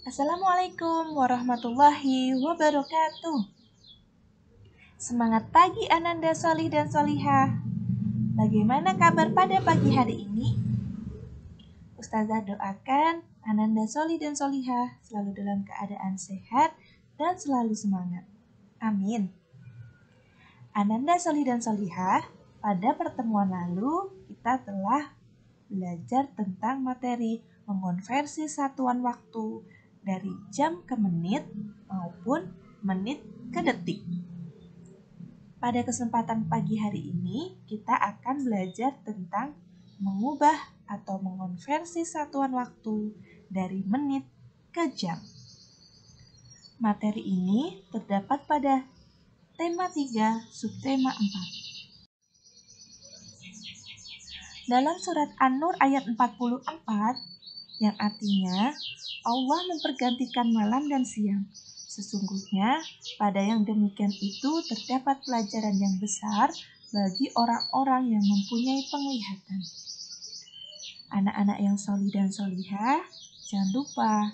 Assalamualaikum warahmatullahi wabarakatuh. Semangat pagi Ananda Solih dan Solihah. Bagaimana kabar pada pagi hari ini? Ustazah doakan Ananda Solih dan Solihah selalu dalam keadaan sehat dan selalu semangat. Amin. Ananda Solih dan Solihah, pada pertemuan lalu kita telah belajar tentang materi mengonversi satuan waktu dari jam ke menit maupun menit ke detik. Pada kesempatan pagi hari ini, kita akan belajar tentang mengubah atau mengonversi satuan waktu dari menit ke jam. Materi ini terdapat pada tema 3, subtema 4. Dalam surat An-Nur ayat 44, yang artinya Allah mempergantikan malam dan siang. Sesungguhnya pada yang demikian itu terdapat pelajaran yang besar bagi orang-orang yang mempunyai penglihatan. Anak-anak yang solih dan solihah, jangan lupa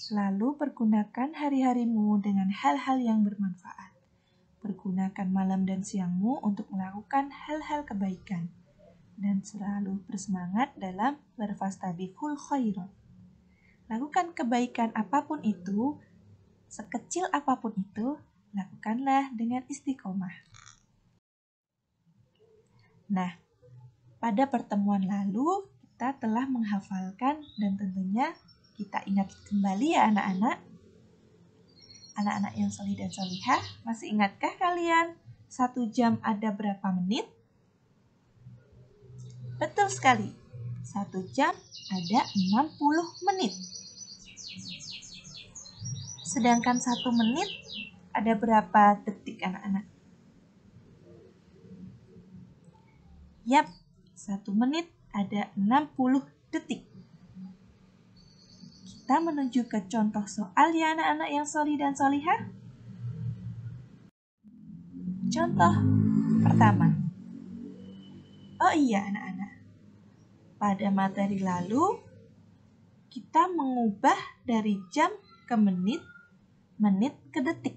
selalu pergunakan hari-harimu dengan hal-hal yang bermanfaat. Pergunakan malam dan siangmu untuk melakukan hal-hal kebaikan. Dan selalu bersemangat dalam berfastabiqul khairat. Lakukan kebaikan apapun itu, sekecil apapun itu, lakukanlah dengan istiqomah. Nah, pada pertemuan lalu kita telah menghafalkan dan tentunya kita ingat kembali ya anak-anak. Anak-anak yang solih dan solihah, masih ingatkah kalian 1 jam ada berapa menit? Betul sekali, 1 jam ada 60 menit. Sedangkan 1 menit ada berapa detik anak-anak? Yap, 1 menit ada 60 detik. Kita menuju ke contoh soal ya anak-anak yang solih dan solihah. Contoh pertama. Oh iya anak-anak, pada materi lalu kita mengubah dari jam ke menit, menit ke detik.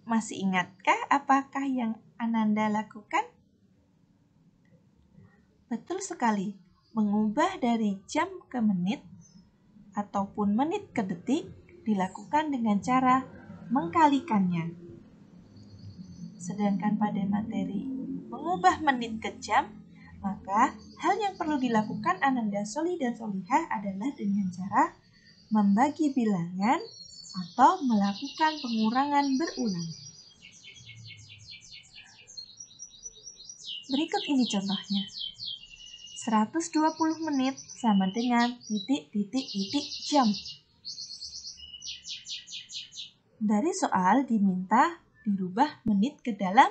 Masih ingatkah apakah yang Ananda lakukan? Betul sekali, mengubah dari jam ke menit ataupun menit ke detik dilakukan dengan cara mengkalikannya. Sedangkan pada materi mengubah menit ke jam, maka hal yang perlu dilakukan Ananda Solih dan Solihah adalah dengan cara membagi bilangan atau melakukan pengurangan berulang. Berikut ini contohnya. 120 menit sama dengan titik jam. Dari soal diminta dirubah menit ke dalam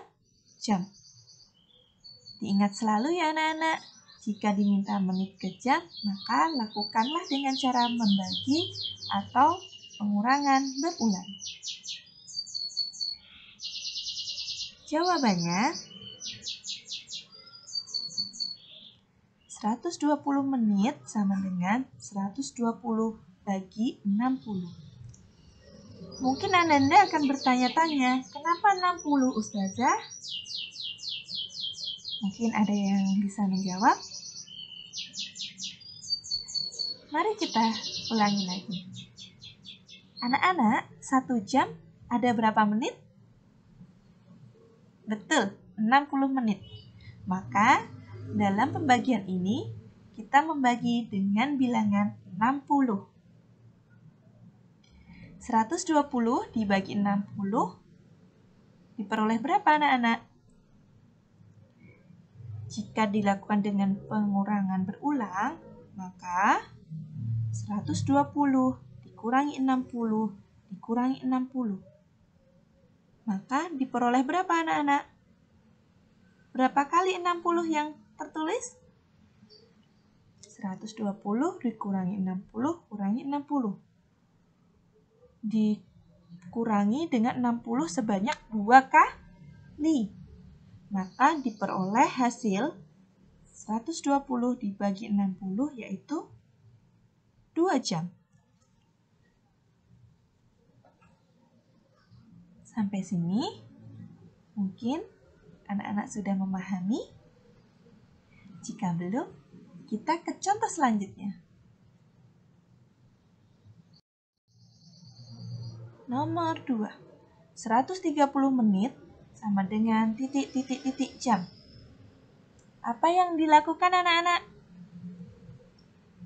jam. Diingat selalu ya anak-anak, jika diminta menit ke jam, maka lakukanlah dengan cara membagi atau pengurangan berulang. Jawabannya 120 menit sama dengan 120 bagi 60. Mungkin Ananda akan bertanya-tanya, kenapa 60 Ustazah? Mungkin ada yang bisa menjawab. Mari kita ulangi lagi. Anak-anak, 1 jam ada berapa menit? Betul, 60 menit. Maka, dalam pembagian ini, kita membagi dengan bilangan 60. 120 dibagi 60, diperoleh berapa anak-anak? Jika dilakukan dengan pengurangan berulang, maka 120 dikurangi 60 dikurangi 60. Maka diperoleh berapa anak-anak? Berapa kali 60 yang tertulis? 120 dikurangi 60 kurangi 60. Dikurangi dengan 60 sebanyak 2 kali. Maka diperoleh hasil 120 dibagi 60 yaitu 2 jam. Sampai sini, mungkin anak-anak sudah memahami. Jika belum, kita ke contoh selanjutnya. Nomor 2. 130 menit sama dengan titik-titik-titik jam. Apa yang dilakukan anak-anak?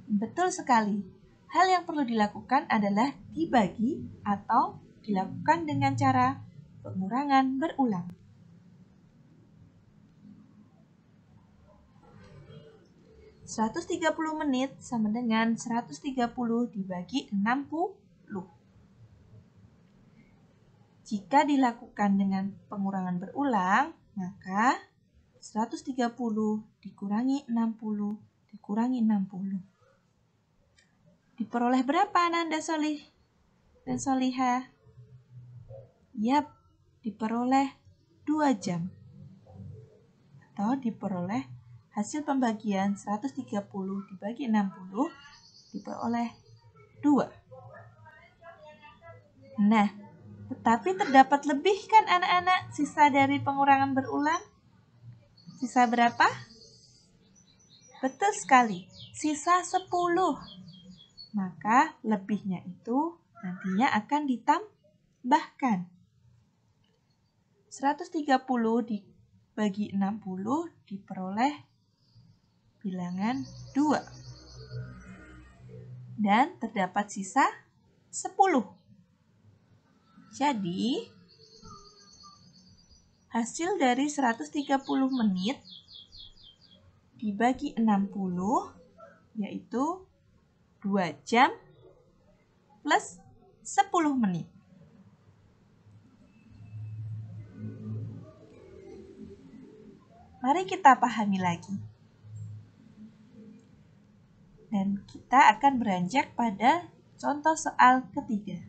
Betul sekali. Hal yang perlu dilakukan adalah dibagi atau dilakukan dengan cara pengurangan berulang. "130 menit sama dengan 130 dibagi 60. Jika dilakukan dengan pengurangan berulang, maka 130 dikurangi 60 dikurangi 60. Diperoleh berapa Ananda Solih dan Solihah? Yap, diperoleh 2 jam. Atau diperoleh hasil pembagian 130 dibagi 60 diperoleh 2. Nah, tetapi terdapat lebih kan anak-anak sisa dari pengurangan berulang? Sisa berapa? Betul sekali, sisa 10. Maka lebihnya itu nantinya akan ditambahkan. 130 dibagi 60 diperoleh bilangan 2. Dan terdapat sisa 10. Jadi, hasil dari 130 menit dibagi 60 yaitu 2 jam plus 10 menit. Mari kita pahami lagi. Dan kita akan beranjak pada contoh soal ketiga.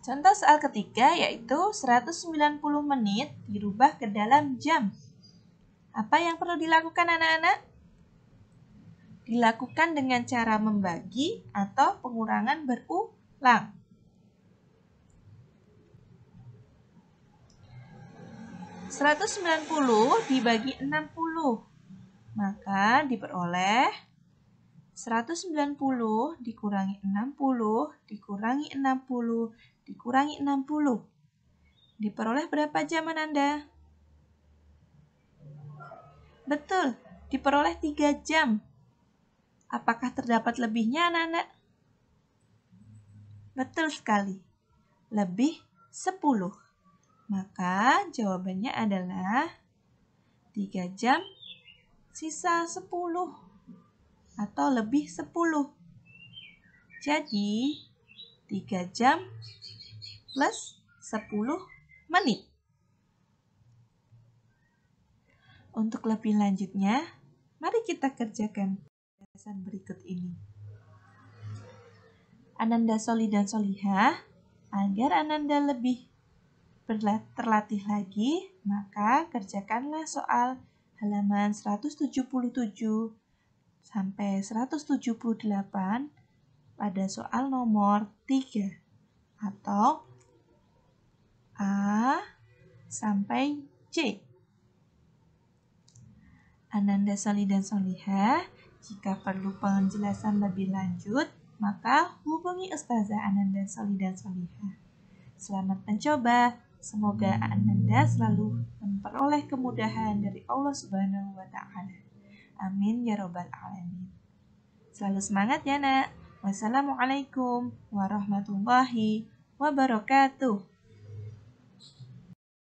Contoh soal ketiga yaitu 190 menit dirubah ke dalam jam. Apa yang perlu dilakukan anak-anak? Dilakukan dengan cara membagi atau pengurangan berulang. "190 dibagi 60, maka diperoleh 190 dikurangi 60 dikurangi 60 dikurangi 60. Diperoleh berapa jam Ananda? Betul, diperoleh 3 jam. Apakah terdapat lebihnya anak-anak? Betul sekali, lebih 10. Maka jawabannya adalah 3 jam sisa 10 atau lebih 10. Jadi 3 jam plus 10 menit. Untuk lebih lanjutnya, mari kita kerjakan penjelasan berikut ini. Ananda Solih dan Solihah, agar Ananda lebih terlatih lagi, maka kerjakanlah soal halaman 177 sampai 178 pada soal nomor 3 atau A sampai C. Ananda Solih dan Solihah, jika perlu penjelasan lebih lanjut, maka hubungi Ustazah Ananda Solih dan Solihah. Selamat mencoba. Semoga Ananda selalu memperoleh kemudahan dari Allah Subhanahu wa Ta'ala. Amin ya Rabbal 'Alamin. Selalu semangat ya, Nak. Wassalamualaikum warahmatullahi wabarakatuh.